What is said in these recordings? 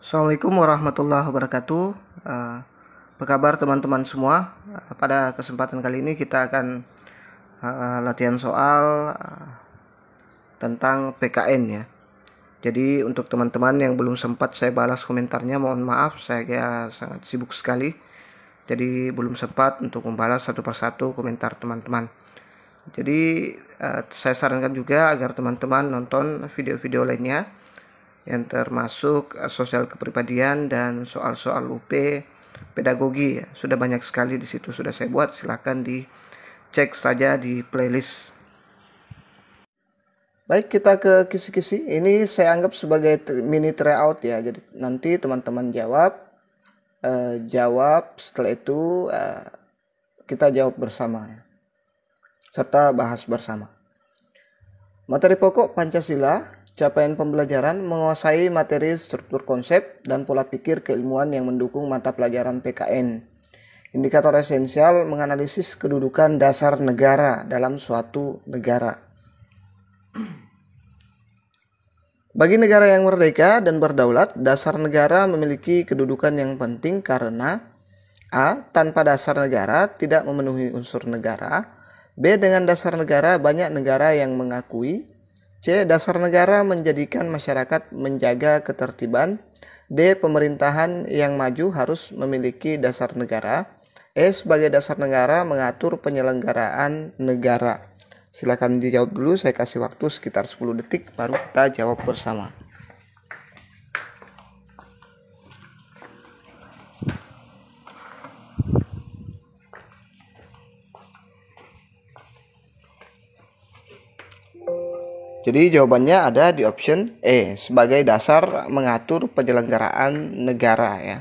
Assalamualaikum warahmatullahi wabarakatuh. Apa kabar teman-teman semua? Pada kesempatan kali ini kita akan latihan soal tentang PKN ya. Jadi untuk teman-teman yang belum sempat saya balas komentarnya, mohon maaf, saya sangat sibuk sekali. Jadi belum sempat untuk membalas satu persatu komentar teman-teman. Jadi saya sarankan juga agar teman-teman nonton video-video lainnya yang termasuk sosial kepribadian dan soal-soal UP pedagogi ya. Sudah banyak sekali di situ sudah saya buat, silakan dicek saja di playlist. Baik, kita ke kisi-kisi. Ini saya anggap sebagai mini tryout ya. Jadi nanti teman-teman jawab, setelah itu kita jawab bersama ya, serta bahas bersama. Materi pokok Pancasila. Capaian pembelajaran menguasai materi struktur konsep dan pola pikir keilmuan yang mendukung mata pelajaran PKN. Indikator esensial menganalisis kedudukan dasar negara dalam suatu negara. Bagi negara yang merdeka dan berdaulat, dasar negara memiliki kedudukan yang penting karena A. Tanpa dasar negara tidak memenuhi unsur negara. B. Dengan dasar negara banyak negara yang mengakui. C. Dasar negara menjadikan masyarakat menjaga ketertiban. D. Pemerintahan yang maju harus memiliki dasar negara. E. Sebagai dasar negara mengatur penyelenggaraan negara. Silakan dijawab dulu, saya kasih waktu sekitar 10 detik baru kita jawab bersama. Jadi jawabannya ada di option E, sebagai dasar mengatur penyelenggaraan negara ya.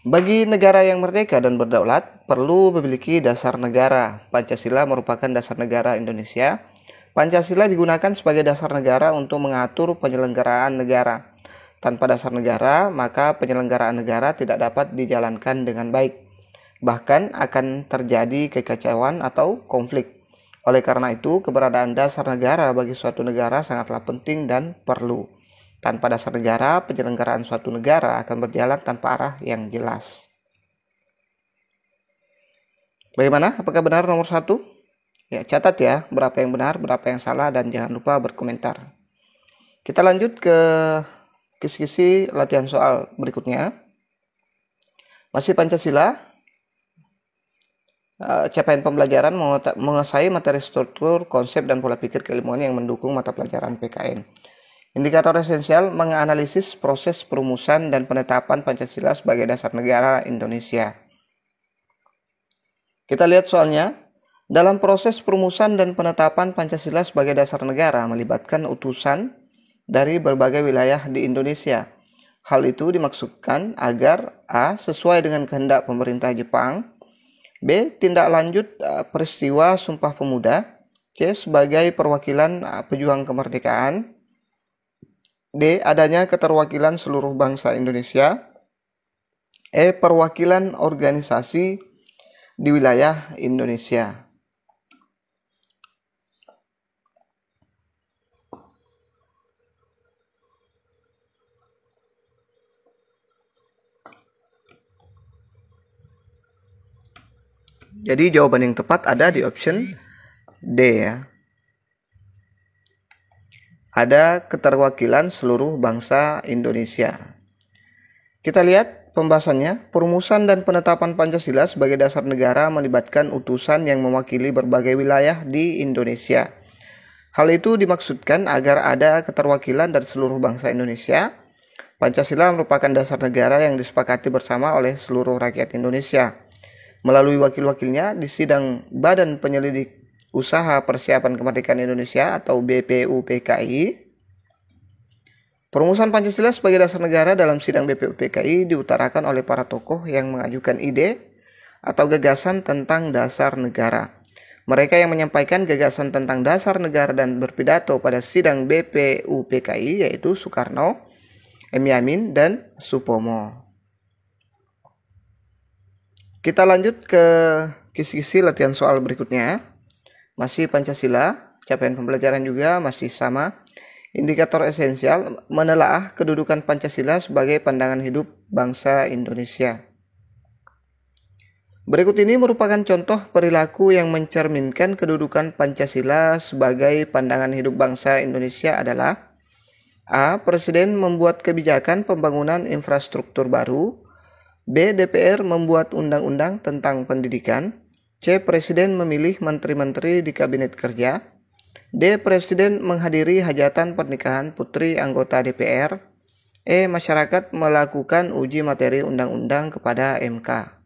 Bagi negara yang merdeka dan berdaulat perlu memiliki dasar negara. Pancasila merupakan dasar negara Indonesia. Pancasila digunakan sebagai dasar negara untuk mengatur penyelenggaraan negara. Tanpa dasar negara, maka penyelenggaraan negara tidak dapat dijalankan dengan baik. Bahkan akan terjadi kekacauan atau konflik. Oleh karena itu, keberadaan dasar negara bagi suatu negara sangatlah penting dan perlu. Tanpa dasar negara, penyelenggaraan suatu negara akan berjalan tanpa arah yang jelas. Bagaimana? Apakah benar nomor 1? Ya, catat ya, berapa yang benar, berapa yang salah, dan jangan lupa berkomentar. Kita lanjut ke kisi-kisi latihan soal berikutnya. Masih Pancasila. Capaian pembelajaran menguasai materi struktur, konsep, dan pola pikir keilmuan yang mendukung mata pelajaran PKN. Indikator esensial menganalisis proses perumusan dan penetapan Pancasila sebagai dasar negara Indonesia. Kita lihat soalnya. Dalam proses perumusan dan penetapan Pancasila sebagai dasar negara melibatkan utusan dari berbagai wilayah di Indonesia. Hal itu dimaksudkan agar A. Sesuai dengan kehendak pemerintah Jepang. B. Tindak lanjut peristiwa Sumpah Pemuda. C. Sebagai perwakilan pejuang kemerdekaan. D. Adanya keterwakilan seluruh bangsa Indonesia. E. Perwakilan organisasi di wilayah Indonesia. Jadi jawaban yang tepat ada di option D ya. Ada keterwakilan seluruh bangsa Indonesia. Kita lihat pembahasannya. Perumusan dan penetapan Pancasila sebagai dasar negara melibatkan utusan yang mewakili berbagai wilayah di Indonesia. Hal itu dimaksudkan agar ada keterwakilan dari seluruh bangsa Indonesia. Pancasila merupakan dasar negara yang disepakati bersama oleh seluruh rakyat Indonesia. Melalui wakil-wakilnya di sidang Badan Penyelidik Usaha Persiapan Kemerdekaan Indonesia atau BPUPKI. Perumusan Pancasila sebagai dasar negara dalam sidang BPUPKI diutarakan oleh para tokoh yang mengajukan ide atau gagasan tentang dasar negara. Mereka yang menyampaikan gagasan tentang dasar negara dan berpidato pada sidang BPUPKI yaitu Soekarno, M. Yamin, dan Supomo. Kita lanjut ke kisi-kisi latihan soal berikutnya. Masih Pancasila, capaian pembelajaran juga masih sama. Indikator esensial menelaah kedudukan Pancasila sebagai pandangan hidup bangsa Indonesia. Berikut ini merupakan contoh perilaku yang mencerminkan kedudukan Pancasila sebagai pandangan hidup bangsa Indonesia adalah: A. Presiden membuat kebijakan pembangunan infrastruktur baru. B. DPR membuat undang-undang tentang pendidikan. C. Presiden memilih menteri-menteri di kabinet kerja. D. Presiden menghadiri hajatan pernikahan putri anggota DPR. E. Masyarakat melakukan uji materi undang-undang kepada MK.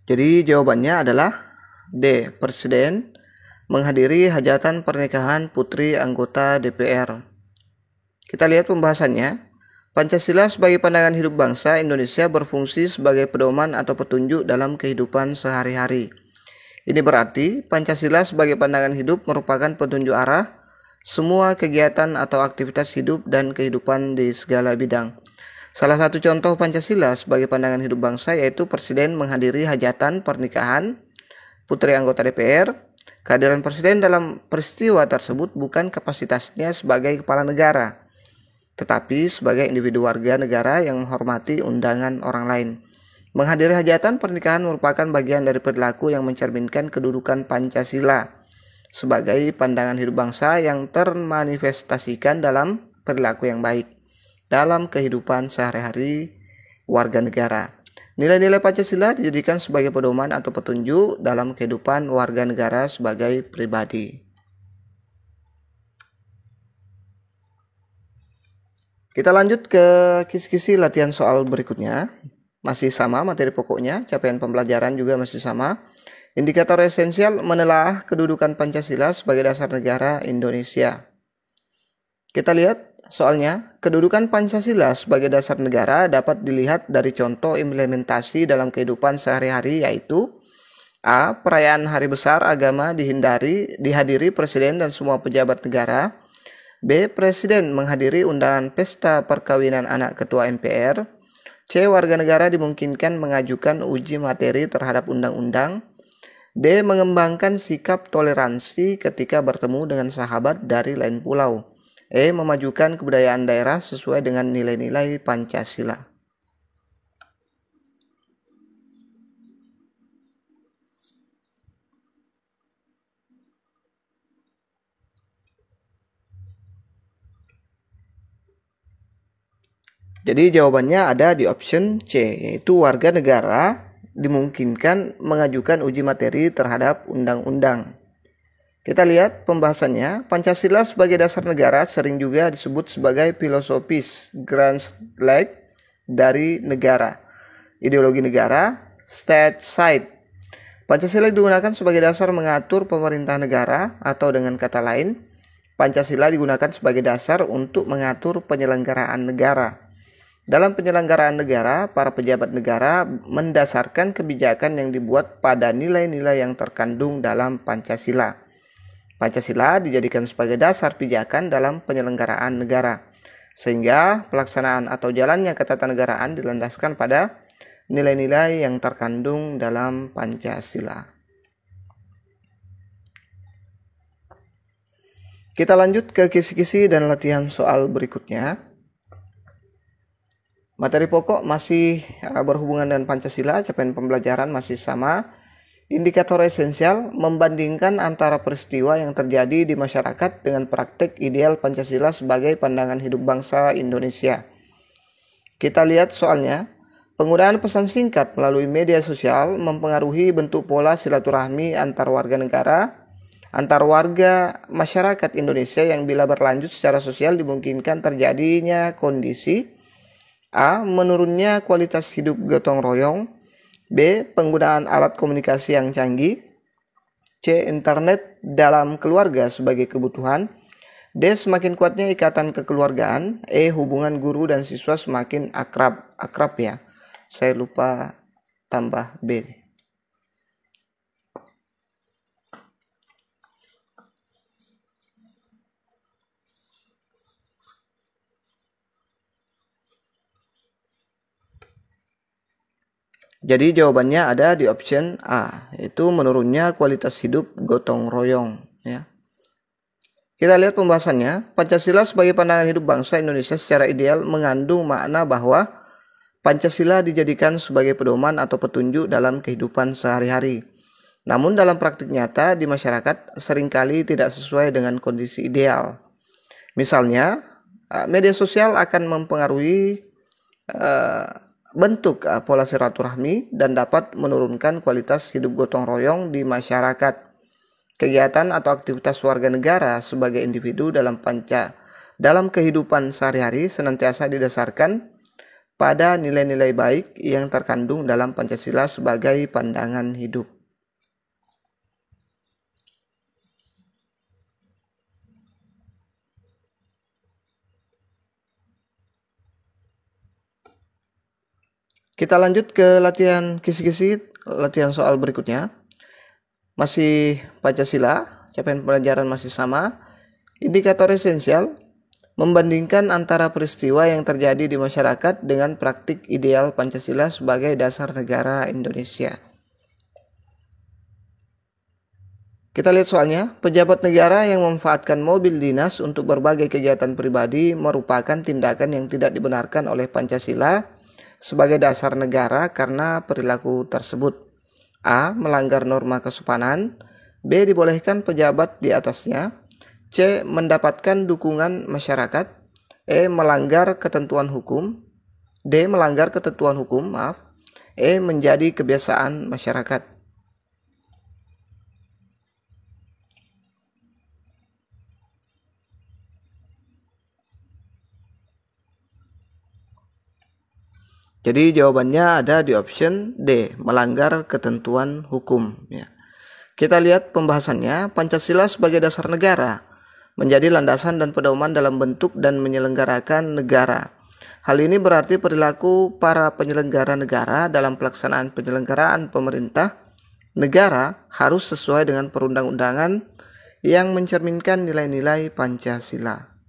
Jadi jawabannya adalah D. Presiden menghadiri hajatan pernikahan putri anggota DPR. Kita lihat pembahasannya. Pancasila sebagai pandangan hidup bangsa Indonesia berfungsi sebagai pedoman atau petunjuk dalam kehidupan sehari-hari. Ini berarti Pancasila sebagai pandangan hidup merupakan petunjuk arah semua kegiatan atau aktivitas hidup dan kehidupan di segala bidang. Salah satu contoh Pancasila sebagai pandangan hidup bangsa yaitu Presiden menghadiri hajatan pernikahan putri anggota DPR. Kehadiran Presiden dalam peristiwa tersebut bukan kapasitasnya sebagai kepala negara, tetapi sebagai individu warga negara yang menghormati undangan orang lain. Menghadiri hajatan pernikahan merupakan bagian dari perilaku yang mencerminkan kedudukan Pancasila sebagai pandangan hidup bangsa yang termanifestasikan dalam perilaku yang baik dalam kehidupan sehari-hari warga negara. Nilai-nilai Pancasila dijadikan sebagai pedoman atau petunjuk dalam kehidupan warga negara sebagai pribadi. Kita lanjut ke kisi-kisi latihan soal berikutnya. Masih sama materi pokoknya, capaian pembelajaran juga masih sama. Indikator esensial menelaah kedudukan Pancasila sebagai dasar negara Indonesia. Kita lihat soalnya, kedudukan Pancasila sebagai dasar negara dapat dilihat dari contoh implementasi dalam kehidupan sehari-hari yaitu: A. Perayaan hari besar agama dihadiri Presiden dan semua pejabat negara. B. Presiden menghadiri undangan pesta perkawinan anak ketua MPR. C. Warga negara dimungkinkan mengajukan uji materi terhadap undang-undang. D. Mengembangkan sikap toleransi ketika bertemu dengan sahabat dari lain pulau. E. Memajukan kebudayaan daerah sesuai dengan nilai-nilai Pancasila. Jadi jawabannya ada di option C, yaitu warga negara dimungkinkan mengajukan uji materi terhadap undang-undang. Kita lihat pembahasannya. Pancasila sebagai dasar negara sering juga disebut sebagai filosofis grand leg dari negara, ideologi negara, state side. Pancasila digunakan sebagai dasar mengatur pemerintah negara, atau dengan kata lain, Pancasila digunakan sebagai dasar untuk mengatur penyelenggaraan negara. Dalam penyelenggaraan negara, para pejabat negara mendasarkan kebijakan yang dibuat pada nilai-nilai yang terkandung dalam Pancasila. Pancasila dijadikan sebagai dasar pijakan dalam penyelenggaraan negara, sehingga pelaksanaan atau jalannya ketatanegaraan dilandaskan pada nilai-nilai yang terkandung dalam Pancasila. Kita lanjut ke kisi-kisi dan latihan soal berikutnya. Materi pokok masih berhubungan dengan Pancasila, capaian pembelajaran masih sama. Indikator esensial membandingkan antara peristiwa yang terjadi di masyarakat dengan praktik ideal Pancasila sebagai pandangan hidup bangsa Indonesia. Kita lihat soalnya. Penggunaan pesan singkat melalui media sosial mempengaruhi bentuk pola silaturahmi antar warga negara, antar warga masyarakat Indonesia yang bila berlanjut secara sosial dimungkinkan terjadinya kondisi: A. Menurunnya kualitas hidup gotong royong. B. Penggunaan alat komunikasi yang canggih. C. Internet dalam keluarga sebagai kebutuhan. D. Semakin kuatnya ikatan kekeluargaan. E. Hubungan guru dan siswa semakin akrab ya. Saya lupa tambah B. Jadi jawabannya ada di option A, yaitu menurunnya kualitas hidup gotong royong. Ya. Kita lihat pembahasannya. Pancasila sebagai pandangan hidup bangsa Indonesia secara ideal mengandung makna bahwa Pancasila dijadikan sebagai pedoman atau petunjuk dalam kehidupan sehari-hari. Namun dalam praktik nyata di masyarakat seringkali tidak sesuai dengan kondisi ideal. Misalnya, media sosial akan mempengaruhi bentuk pola silaturahmi dan dapat menurunkan kualitas hidup gotong royong di masyarakat. Kegiatan atau aktivitas warga negara sebagai individu dalam kehidupan sehari-hari senantiasa didasarkan pada nilai-nilai baik yang terkandung dalam Pancasila sebagai pandangan hidup. Kita lanjut ke latihan kisi-kisi, latihan soal berikutnya. Masih Pancasila, capaian pelajaran masih sama. Indikator esensial, membandingkan antara peristiwa yang terjadi di masyarakat dengan praktik ideal Pancasila sebagai dasar negara Indonesia. Kita lihat soalnya, pejabat negara yang memanfaatkan mobil dinas untuk berbagai kegiatan pribadi merupakan tindakan yang tidak dibenarkan oleh Pancasila sebagai dasar negara karena perilaku tersebut. A. Melanggar norma kesopanan. B. Dibolehkan pejabat di atasnya. C. Mendapatkan dukungan masyarakat. E. Melanggar ketentuan hukum. D. Melanggar ketentuan hukum, E. Menjadi kebiasaan masyarakat. Jadi jawabannya ada di option D, melanggar ketentuan hukum. Ya. Kita lihat pembahasannya. Pancasila sebagai dasar negara menjadi landasan dan pedoman dalam bentuk dan menyelenggarakan negara. Hal ini berarti perilaku para penyelenggara negara dalam pelaksanaan penyelenggaraan pemerintah negara harus sesuai dengan perundang-undangan yang mencerminkan nilai-nilai Pancasila.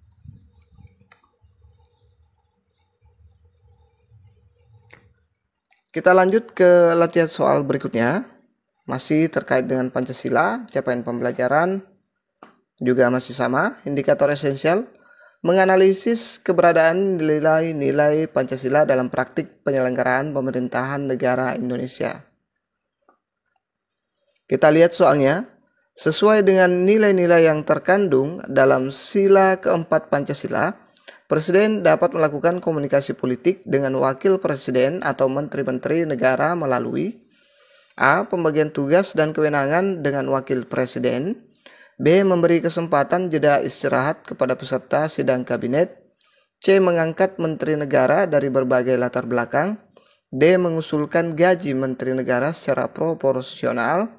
Kita lanjut ke latihan soal berikutnya. Masih terkait dengan Pancasila, capaian pembelajaran juga masih sama. Indikator esensial, menganalisis keberadaan nilai-nilai Pancasila dalam praktik penyelenggaraan pemerintahan negara Indonesia. Kita lihat soalnya. Sesuai dengan nilai-nilai yang terkandung dalam sila keempat Pancasila, Presiden dapat melakukan komunikasi politik dengan wakil presiden atau menteri-menteri negara melalui A. Pembagian tugas dan kewenangan dengan wakil presiden. B. Memberi kesempatan jeda istirahat kepada peserta sidang kabinet. C. Mengangkat menteri negara dari berbagai latar belakang. D. Mengusulkan gaji menteri negara secara proporsional.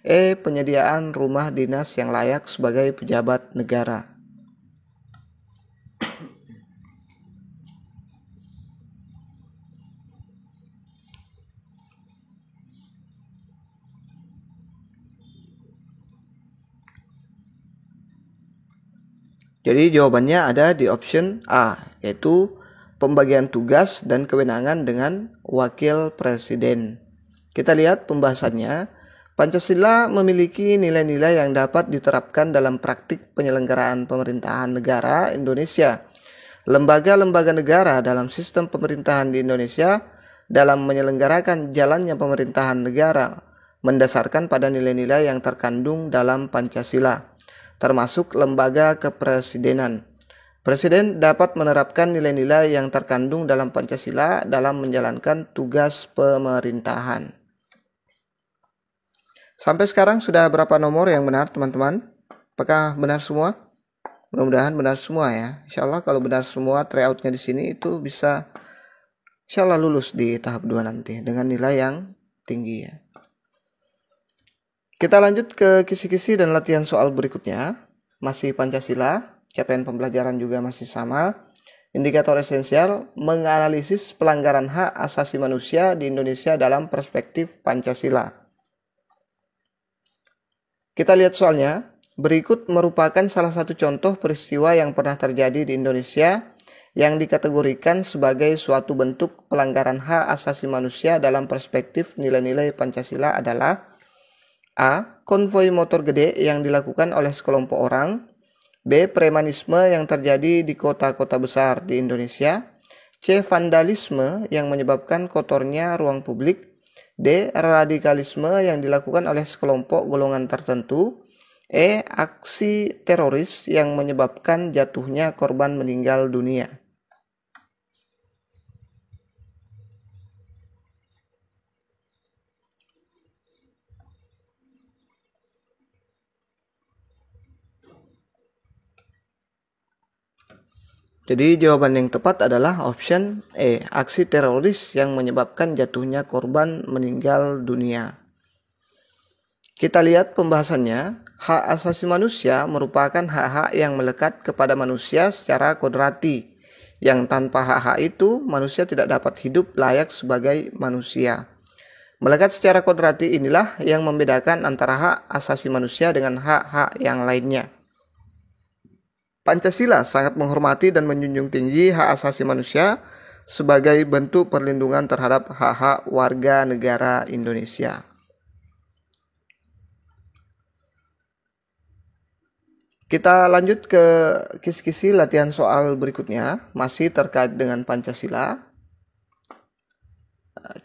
E. Penyediaan rumah dinas yang layak sebagai pejabat negara. Jadi jawabannya ada di option A, yaitu pembagian tugas dan kewenangan dengan wakil presiden. Kita lihat pembahasannya. Pancasila memiliki nilai-nilai yang dapat diterapkan dalam praktik penyelenggaraan pemerintahan negara Indonesia. Lembaga-lembaga negara dalam sistem pemerintahan di Indonesia dalam menyelenggarakan jalannya pemerintahan negara mendasarkan pada nilai-nilai yang terkandung dalam Pancasila, termasuk lembaga kepresidenan. Presiden dapat menerapkan nilai-nilai yang terkandung dalam Pancasila dalam menjalankan tugas pemerintahan. Sampai sekarang sudah berapa nomor yang benar, teman-teman? Apakah benar semua? Mudah-mudahan benar semua ya. Insya Allah kalau benar semua tryoutnya di sini itu bisa insya Allah lulus di tahap 2 nanti dengan nilai yang tinggi ya. Kita lanjut ke kisi-kisi dan latihan soal berikutnya. Masih Pancasila, capaian pembelajaran juga masih sama. Indikator esensial, menganalisis pelanggaran hak asasi manusia di Indonesia dalam perspektif Pancasila. Kita lihat soalnya. Berikut merupakan salah satu contoh peristiwa yang pernah terjadi di Indonesia yang dikategorikan sebagai suatu bentuk pelanggaran hak asasi manusia dalam perspektif nilai-nilai Pancasila adalah A. Konvoi motor gede yang dilakukan oleh sekelompok orang. B. Premanisme yang terjadi di kota-kota besar di Indonesia. C. Vandalisme yang menyebabkan kotornya ruang publik. D. Radikalisme yang dilakukan oleh sekelompok golongan tertentu. E. Aksi teroris yang menyebabkan jatuhnya korban meninggal dunia. Jadi jawaban yang tepat adalah option E, aksi teroris yang menyebabkan jatuhnya korban meninggal dunia. Kita lihat pembahasannya. Hak asasi manusia merupakan hak-hak yang melekat kepada manusia secara kodrati, yang tanpa hak-hak itu manusia tidak dapat hidup layak sebagai manusia. Melekat secara kodrati inilah yang membedakan antara hak asasi manusia dengan hak-hak yang lainnya. Pancasila sangat menghormati dan menjunjung tinggi hak asasi manusia sebagai bentuk perlindungan terhadap hak-hak warga negara Indonesia. Kita lanjut ke kisi-kisi latihan soal berikutnya, masih terkait dengan Pancasila.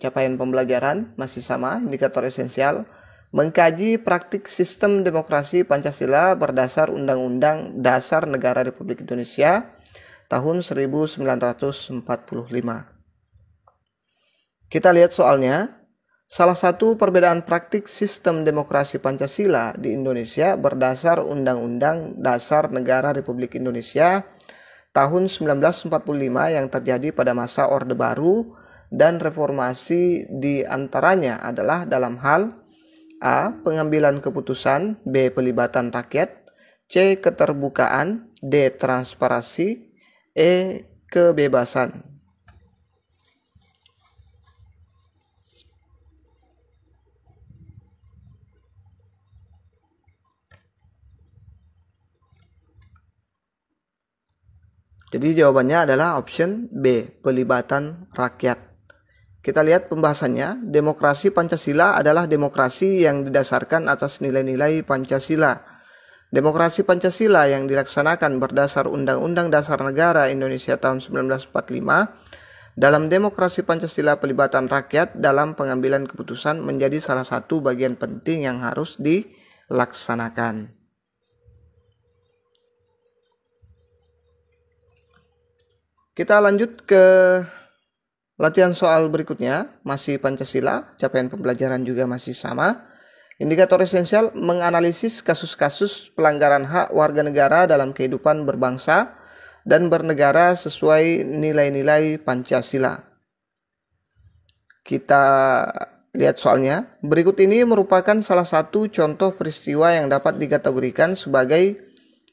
Capaian pembelajaran masih sama, indikator esensial. Mengkaji praktik sistem demokrasi Pancasila berdasar Undang-Undang Dasar Negara Republik Indonesia tahun 1945. Kita lihat soalnya. Salah satu perbedaan praktik sistem demokrasi Pancasila di Indonesia berdasar Undang-Undang Dasar Negara Republik Indonesia tahun 1945 yang terjadi pada masa Orde Baru dan reformasi di antaranya adalah dalam hal A. Pengambilan keputusan. B. Pelibatan rakyat. C. Keterbukaan. D. Transparansi. E. Kebebasan. Jadi jawabannya adalah option B. Pelibatan rakyat. Kita lihat pembahasannya. Demokrasi Pancasila adalah demokrasi yang didasarkan atas nilai-nilai Pancasila. Demokrasi Pancasila yang dilaksanakan berdasar Undang-Undang Dasar Negara Indonesia tahun 1945. Dalam demokrasi Pancasila, pelibatan rakyat dalam pengambilan keputusan menjadi salah satu bagian penting yang harus dilaksanakan. Kita lanjut ke latihan soal berikutnya, masih Pancasila, capaian pembelajaran juga masih sama. Indikator esensial menganalisis kasus-kasus pelanggaran hak warga negara dalam kehidupan berbangsa dan bernegara sesuai nilai-nilai Pancasila. Kita lihat soalnya. Berikut ini merupakan salah satu contoh peristiwa yang dapat dikategorikan sebagai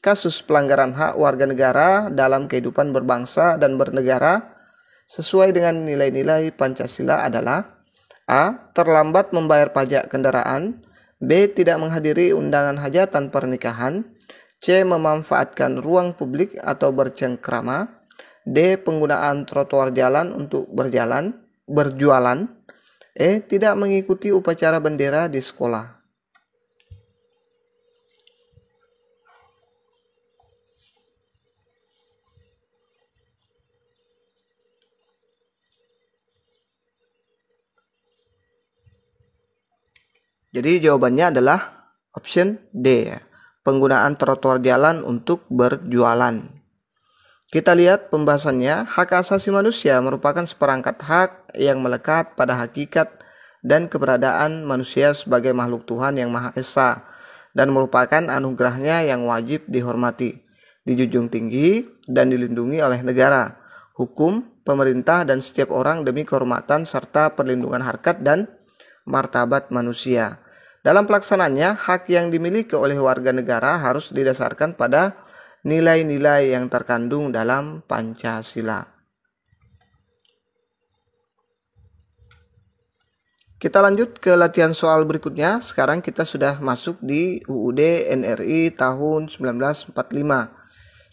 kasus pelanggaran hak warga negara dalam kehidupan berbangsa dan bernegara sesuai dengan nilai-nilai Pancasila adalah A. Terlambat membayar pajak kendaraan. B. Tidak menghadiri undangan hajatan pernikahan. C. Memanfaatkan ruang publik atau bercengkrama. D. Penggunaan trotoar jalan untuk berjualan. E. Tidak mengikuti upacara bendera di sekolah. Jadi jawabannya adalah option D, penggunaan trotoar jalan untuk berjualan. Kita lihat pembahasannya. Hak asasi manusia merupakan seperangkat hak yang melekat pada hakikat dan keberadaan manusia sebagai makhluk Tuhan yang Maha Esa dan merupakan anugerahnya yang wajib dihormati, dijunjung tinggi, dan dilindungi oleh negara, hukum, pemerintah, dan setiap orang demi kehormatan serta perlindungan harkat dan martabat manusia. Dalam pelaksanaannya, hak yang dimiliki oleh warga negara harus didasarkan pada nilai-nilai yang terkandung dalam Pancasila. Kita lanjut ke latihan soal berikutnya. Sekarang kita sudah masuk di UUD NRI tahun 1945.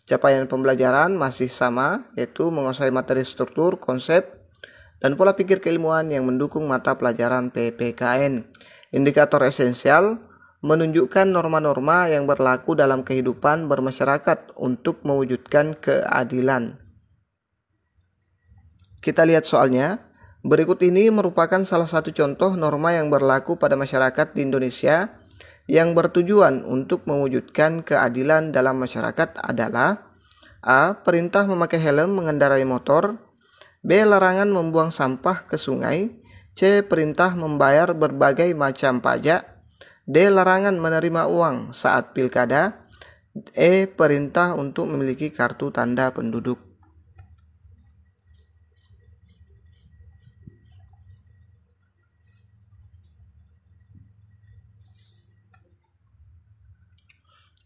Capaian pembelajaran masih sama, yaitu menguasai materi struktur, konsep, dan pola pikir keilmuan yang mendukung mata pelajaran PPKN. Indikator esensial menunjukkan norma-norma yang berlaku dalam kehidupan bermasyarakat untuk mewujudkan keadilan. Kita lihat soalnya. Berikut ini merupakan salah satu contoh norma yang berlaku pada masyarakat di Indonesia yang bertujuan untuk mewujudkan keadilan dalam masyarakat adalah: A. Perintah memakai helm mengendarai motor. B. Larangan membuang sampah ke sungai. C. Perintah membayar berbagai macam pajak. D. Larangan menerima uang saat pilkada. E. Perintah untuk memiliki kartu tanda penduduk.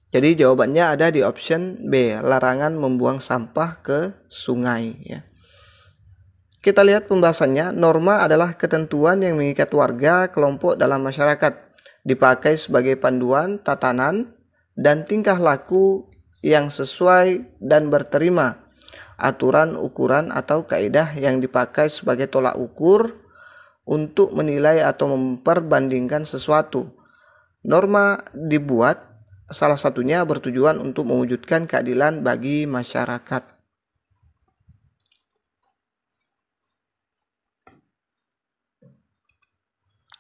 Jadi jawabannya ada di option B, larangan membuang sampah ke sungai ya. Kita lihat pembahasannya. Norma adalah ketentuan yang mengikat warga, kelompok dalam masyarakat, dipakai sebagai panduan, tatanan, dan tingkah laku yang sesuai dan berterima. Aturan, ukuran, atau kaidah yang dipakai sebagai tolak ukur untuk menilai atau memperbandingkan sesuatu. Norma dibuat salah satunya bertujuan untuk mewujudkan keadilan bagi masyarakat.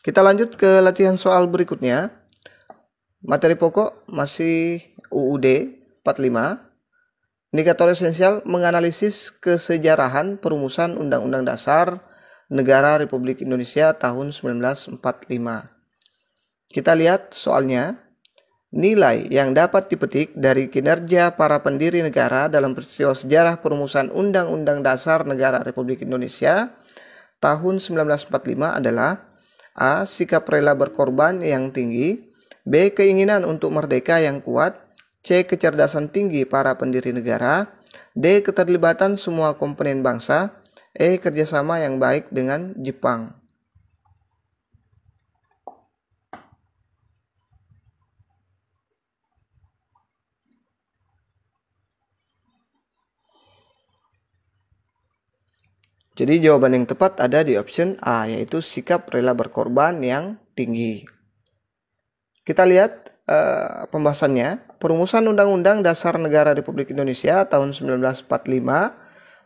Kita lanjut ke latihan soal berikutnya. Materi pokok masih UUD 45. Indikator esensial menganalisis kesejarahan perumusan Undang-Undang Dasar Negara Republik Indonesia tahun 1945. Kita lihat soalnya. Nilai yang dapat dipetik dari kinerja para pendiri negara dalam peristiwa sejarah perumusan Undang-Undang Dasar Negara Republik Indonesia tahun 1945 adalah: A. Sikap rela berkorban yang tinggi. B. Keinginan untuk merdeka yang kuat. C. Kecerdasan tinggi para pendiri negara. D. Keterlibatan semua komponen bangsa. E. Kerjasama yang baik dengan Jepang. Jadi jawaban yang tepat ada di option A, yaitu sikap rela berkorban yang tinggi. Kita lihat pembahasannya. Perumusan Undang-Undang Dasar Negara Republik Indonesia tahun 1945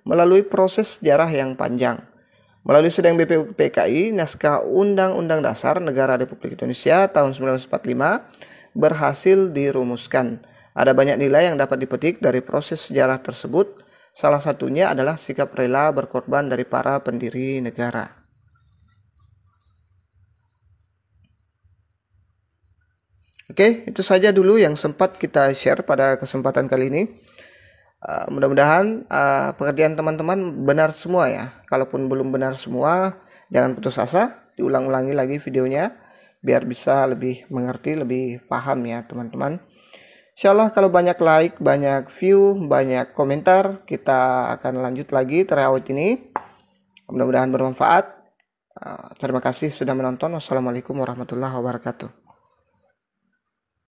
melalui proses sejarah yang panjang. Melalui sidang BPUPKI, naskah Undang-Undang Dasar Negara Republik Indonesia tahun 1945 berhasil dirumuskan. Ada banyak nilai yang dapat dipetik dari proses sejarah tersebut. Salah satunya adalah sikap rela berkorban dari para pendiri negara. Oke, itu saja dulu yang sempat kita share pada kesempatan kali ini. Mudah-mudahan pekerjaan teman-teman benar semua ya. Kalaupun belum benar semua, jangan putus asa, diulang-ulangi lagi videonya biar bisa lebih mengerti, lebih paham ya teman-teman. Insyaallah kalau banyak like, banyak view, banyak komentar, kita akan lanjut lagi terawih ini. Mudah-mudahan bermanfaat. Terima kasih sudah menonton. Wassalamualaikum warahmatullahi wabarakatuh.